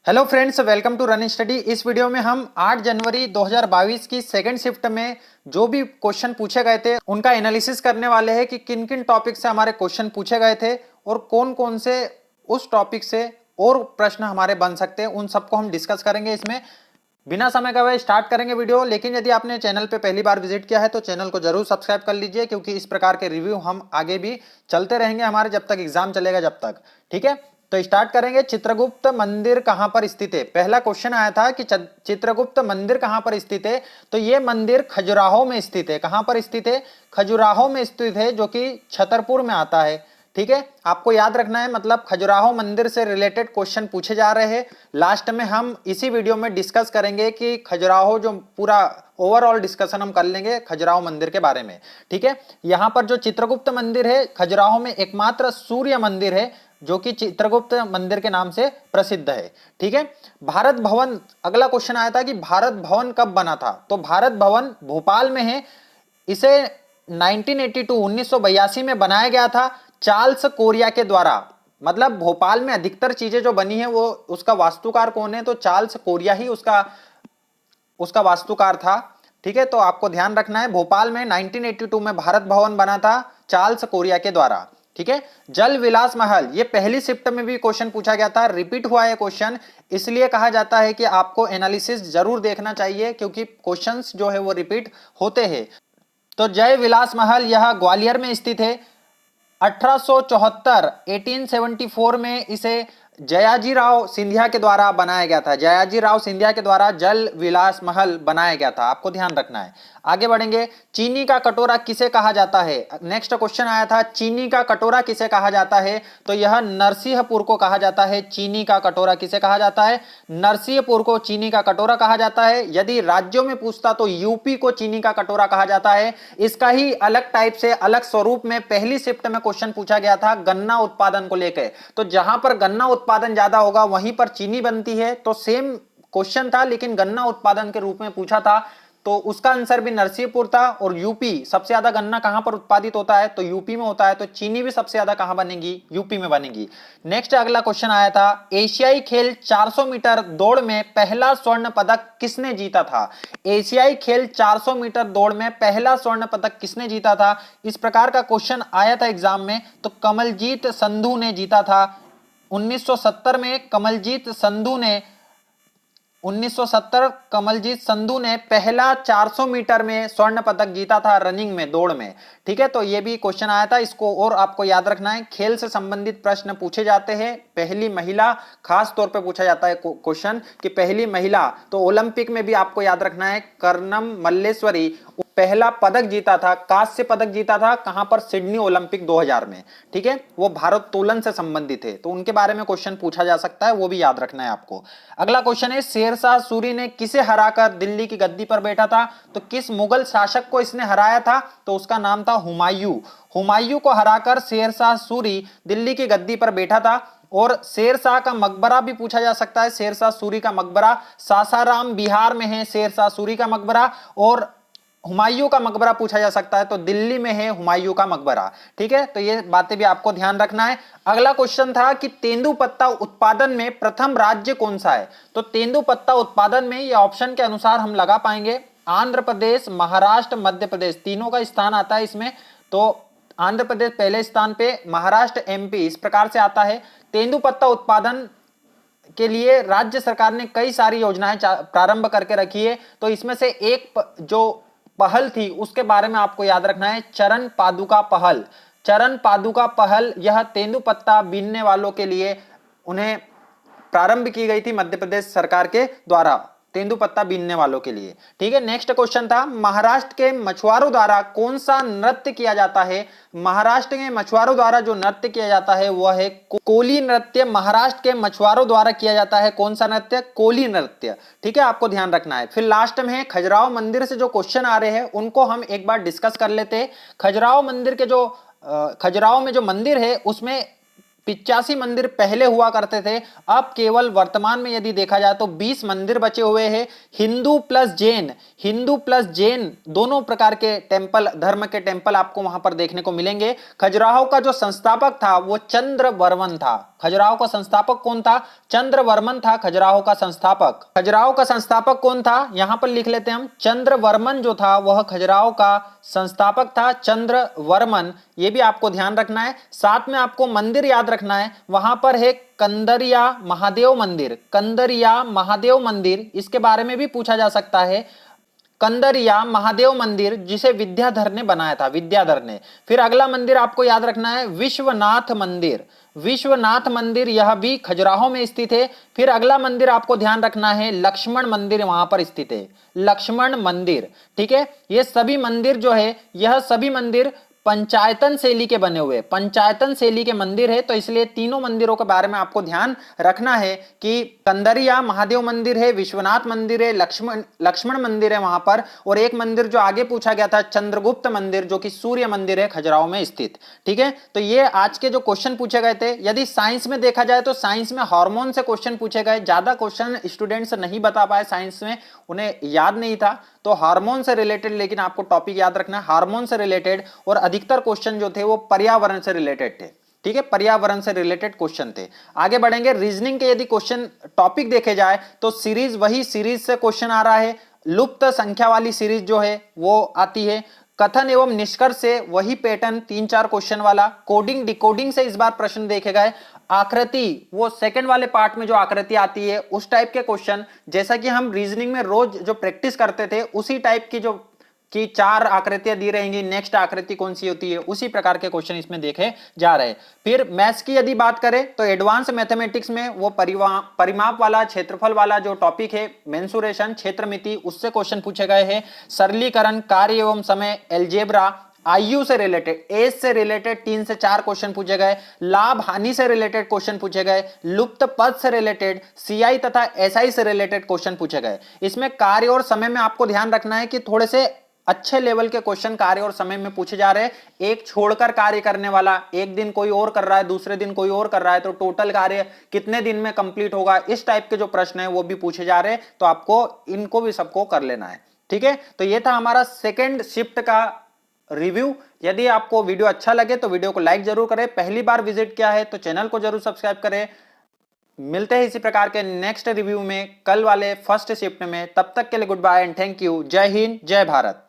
Hello friends, welcome to run study. इस video में हम 8 जनवरी 2022 की सेकंड शिफ्ट में जो भी क्वेश्चन पूछे गए थे उनका एनालिसिस करने वाले हैं कि किन किन टॉपिक से हमारे क्वेश्चन पूछे गए थे और कौन कौन से उस टॉपिक से और प्रश्न हमारे बन सकते हैं, उन सबको हम डिस्कस करेंगे। इसमें बिना समय गवाए स्टार्ट करेंगे वीडियो। लेकिन यदि आपने चैनल पे पहली बार विजिट किया है तो चैनल को जरूर सब्सक्राइब कर लीजिए, क्योंकि इस प्रकार के रिव्यू हम आगे भी चलते रहेंगे हमारे, जब तक एग्जाम चलेगा जब तक। ठीक है, तो स्टार्ट करेंगे। चित्रगुप्त मंदिर कहां पर स्थित है? पहला क्वेश्चन आया था कि चित्रगुप्त मंदिर कहां पर स्थित है, तो यह मंदिर खजुराहो में स्थित है। कहां पर स्थित है? खजुराहो में स्थित है, जो कि छतरपुर में आता है। ठीक है, आपको याद रखना है, मतलब खजुराहो मंदिर से रिलेटेड क्वेश्चन पूछे जा रहे हैं। लास्ट में हम इसी वीडियो में डिस्कस करेंगे कि खजुराहो, जो पूरा ओवरऑल डिस्कशन हम कर लेंगे खजुराहो मंदिर के बारे में। ठीक है, यहां पर जो चित्रगुप्त मंदिर है खजुराहो में एकमात्र सूर्य मंदिर है, जो कि चित्रगुप्त मंदिर के नाम से प्रसिद्ध है। ठीक है, भारत भवन, अगला क्वेश्चन आया था कि भारत भवन कब बना था, तो भारत भवन भोपाल में है। इसे 1982 में बनाया गया था चार्ल्स कोरिया के द्वारा। मतलब भोपाल में अधिकतर चीजें जो बनी है वो, उसका वास्तुकार कौन है, तो चार्ल्स कोरिया ही उसका वास्तुकार था। ठीक है, तो आपको ध्यान रखना है, भोपाल में 1982 में भारत भवन बना था चार्ल्स कोरिया के द्वारा। ठीक है, जल विलास महल, ये पहली शिफ्ट में भी क्वेश्चन पूछा गया था, रिपीट हुआ है क्वेश्चन। इसलिए कहा जाता है कि आपको एनालिसिस जरूर देखना चाहिए, क्योंकि क्वेश्चंस जो है वो रिपीट होते हैं। तो जय विलास महल यह ग्वालियर में स्थित है। 1874 में इसे जयाजीराव सिंधिया के द्वारा बनाया गया था। जयाजीराव सिंधिया के द्वारा जल विलास महल बनाया गया था, आपको ध्यान रखना है। आगे बढ़ेंगे। चीनी का कटोरा किसे कहा जाता है? नेक्स्ट क्वेश्चन आया था, चीनी का कटोरा किसे कहा जाता है, तो यह नरसिंहपुर को कहा जाता है। चीनी का कटोरा किसे कहा जाता है? नरसिंहपुर को चीनी का कटोरा कहा जाता है। यदि राज्यों में पूछता तो यूपी को चीनी का कटोरा कहा जाता है। इसका ही अलग टाइप से, अलग स्वरूप में पहली शिफ्ट में क्वेश्चन पूछा गया था गन्ना उत्पादन को लेकर। तो जहां पर गन्ना उत्पादन ज्यादा होगा वहीं पर चीनी बनती है, तो सेम क्वेश्चन था लेकिन गन्ना उत्पादन के रूप में पूछा था, तो उसका आंसर भी नरसिंहपुर था। और यूपी, सबसे ज्यादा गन्ना कहां पर उत्पादित होता है, तो यूपी में होता है, तो चीनी भी सबसे ज्यादा कहां बनेगी? यूपी में बनेगी। नेक्स्ट अगला क्वेश्चन आया था, एशियाई खेल 400 मीटर दौड़ में पहला स्वर्ण पदक किसने जीता था? एशियाई खेल 400 मीटर दौड़ में पहला स्वर्ण पदक किसने जीता था? इस प्रकार का क्वेश्चन आया था एग्जाम में, तो कमलजीत संधू ने जीता था। 1970 में कमलजीत संधू ने पहला 400 मीटर में स्वर्ण पदक जीता था, रनिंग में, दौड़ में। ठीक है, तो ये भी क्वेश्चन आया था, इसको और आपको याद रखना है। खेल से संबंधित प्रश्न पूछे जाते हैं। पहली महिला, खास तौर पे पूछा जाता है क्वेश्चन कि पहली महिला, तो ओलंपिक में भी आपको याद रखना है, कर्णम मल्लेश्वरी पहला पदक जीता था, कांस्य पदक जीता था। कहां पर? सिडनी ओलंपिक 2000 में। ठीक है, वो भारोत्तोलन से संबंधित है, तो उनके बारे में क्वेश्चन पूछा जा सकता है, वो भी याद रखना है आपको। अगला क्वेश्चन है, शेरशाह सूरी ने किसे हराकर दिल्ली की गद्दी पर बैठा था? तो किस मुगल शासक को इसने हराया था? तो उसका नाम था हुमायूं। हुमायूं को हराकर शेरशाह सूरी दिल्ली की गद्दी पर बैठा था। और शेरशाह का मकबरा भी पूछा जा सकता है। शेरशाह सूरी का मकबरा सासाराम, बिहार में है शेरशाह सूरी का मकबरा। और हुमायूं का मकबरा पूछा जा सकता है, तो दिल्ली में है हुमायूं का मकबरा। ठीक है, तो ये बातें भी आपको ध्यान रखना है। अगला क्वेश्चन था कि तेंदुपत्ता उत्पादन में प्रथम राज्य कौन सा है? तो तेंदुपत्ता उत्पादन में ये ऑप्शन के अनुसार हम लगा पाएंगे, आंध्र प्रदेश, महाराष्ट्र, मध्य प्रदेश, तीनों का स्थान आता है इसमें। तो आंध्र प्रदेश पहले स्थान पे, महाराष्ट्र, एमपी, इस प्रकार से आता है। तेंदुपत्ता उत्पादन के लिए राज्य सरकार ने कई सारी योजनाएं प्रारंभ करके रखी है, तो इसमें से एक जो पहल थी उसके बारे में आपको याद रखना है, चरण पादुका पहल। चरण पादुका पहल यह तेंदुपत्ता बीनने वालों के लिए उन्हें प्रारंभ की गई थी मध्य प्रदेश सरकार के द्वारा, तेंदुपत्ता बीनने वालों के लिए। ठीक है, नेक्स्ट क्वेश्चन था, महाराष्ट्र के मछुआरों द्वारा कौन सा नृत्य किया जाता है? महाराष्ट्र के मछुआरों द्वारा जो नृत्य किया जाता है वह है कोली नृत्य। महाराष्ट्र के मछुआरों द्वारा किया जाता है कौन सा नृत्य? कोली नृत्य। ठीक है, आपको ध्यान रखना है। फिर लास्ट में है, खजुराहो मंदिर से जो क्वेश्चन आ रहे हैं उनको हम एक बार डिस्कस कर लेते हैं। खजुराहो में जो मंदिर है उसमें 85 मंदिर पहले हुआ करते थे, अब केवल वर्तमान में यदि देखा जाए तो 20 मंदिर बचे हुए हैं। हिंदू प्लस जैन दोनों प्रकार के टेंपल, धर्म के टेंपल आपको वहां पर देखने को मिलेंगे। खजुराहो का जो संस्थापक था वो चंद्रवर्मन था। खजुराहो का संस्थापक कौन था? चंद्रवर्मन था खजुराहो का संस्थापक। खजुराहो का संस्थापक कौन था? यहां पर लिख लेते हैं हम, चंद्रवर्मन जो था वह खजुराहो का संस्थापक था, चंद्रवर्मन। ये भी आपको ध्यान रखना है। साथ में आपको मंदिर याद रखना है, वहां पर है कंदरिया महादेव मंदिर। कंदरिया महादेव मंदिर, इसके बारे में भी पूछा जा सकता है। कंदरिया महादेव मंदिर जिसे विद्याधर ने बनाया था, विद्याधर ने। फिर अगला मंदिर आपको याद रखना है विश्वनाथ मंदिर। विश्वनाथ मंदिर यह भी खजुराहो में स्थित है। फिर अगला मंदिर आपको ध्यान रखना है लक्ष्मण मंदिर, वहां पर स्थित है लक्ष्मण मंदिर। ठीक है, ये सभी मंदिर जो है, यह सभी मंदिर पंचायतन शैली के बने हुए, पंचायतन शैली के मंदिर है। तो इसलिए तीनों मंदिरों के बारे में आपको ध्यान रखना है कि कंदरिया महादेव मंदिर है, विश्वनाथ मंदिर है, लक्ष्मण मंदिर है वहां पर, और एक मंदिर जो आगे पूछा गया था चंद्रगुप्त मंदिर, जो कि सूर्य मंदिर है खजुराहो में स्थित। ठीक है, तो ये आज के जो क्वेश्चन पूछे गए थे। यदि साइंस में देखा जाए तो साइंस में हार्मोन से क्वेश्चन पूछे गए, ज्यादा क्वेश्चन स्टूडेंट्स नहीं बता पाए साइंस में, उन्हें याद नहीं था। तो हार्मोन से रिलेटेड लेकिन आपको टॉपिक याद रखना है, हार्मोन से रिलेटेड, और अधिकतर क्वेश्चन जो थे वो पर्यावरण से रिलेटेड थे। ठीक है, पर्यावरण से रिलेटेड क्वेश्चन थे। आगे बढ़ेंगे, रीजनिंग के यदि क्वेश्चन टॉपिक देखे जाए तो सीरीज, वही सीरीज से क्वेश्चन आ रहा है। लुप्त संख्या वाली सीरीज जो है वो आती है। कथन एवं निष्कर्ष से वही पैटर्न 3-4 क्वेश्चन वाला। कोडिंग डिकोडिंग से इस बार प्रश्न देखे गए। आकृति, वो सेकंड वाले पार्ट में जो आकृति आती है उस टाइप के क्वेश्चन, जैसा कि हम रीजनिंग में रोज जो प्रैक्टिस करते थे उसी टाइप की, जो कि 4 आकृतियां दी रहेंगी, नेक्स्ट आकृति कौन सी होती है, उसी प्रकार के क्वेश्चन इसमें देखे जा रहे हैं। फिर मैथ्स की यदि बात करें तो एडवांस मैथमेटिक्स में वो परिमाप वाला, क्षेत्रफल वाला जो टॉपिक है, मेंसुरेशन, क्षेत्रमिति, उससे क्वेश्चन पूछे गए हैं। सरलीकरण, कार्य एवं समय, एल्जेब्रा, आयु से रिलेटेड, एज से रिलेटेड 3 से 4 क्वेश्चन पूछे गए। लाभ हानि से रिलेटेड क्वेश्चन पूछे गए। लुप्त पद से रिलेटेड, सीआई तथा एसआई से रिलेटेड क्वेश्चन पूछे गए। इसमें कार्य और समय में आपको ध्यान रखना है कि थोड़े से अच्छे लेवल के क्वेश्चन कार्य और समय में पूछे जा रहे हैं। एक छोड़कर कार्य करने वाला, एक दिन कोई और कर रहा है, दूसरे दिन कोई और कर रहा है, तो टोटल कार्य कितने दिन में कंप्लीट होगा, इस टाइप के जो प्रश्न है वो भी पूछे जा रहे हैं। तो आपको इनको भी सबको कर लेना है। ठीक है, तो ये था हमारा सेकेंड शिफ्ट का रिव्यू। यदि आपको वीडियो अच्छा लगे तो वीडियो को लाइक जरूर करें। पहली बार विजिट किया है तो चैनल को जरूर सब्सक्राइब करें। मिलते हैं इसी प्रकार के नेक्स्ट रिव्यू में कल वाले फर्स्ट शिफ्ट में। तब तक के लिए good bye and thank you. जय हिंद, जय भारत।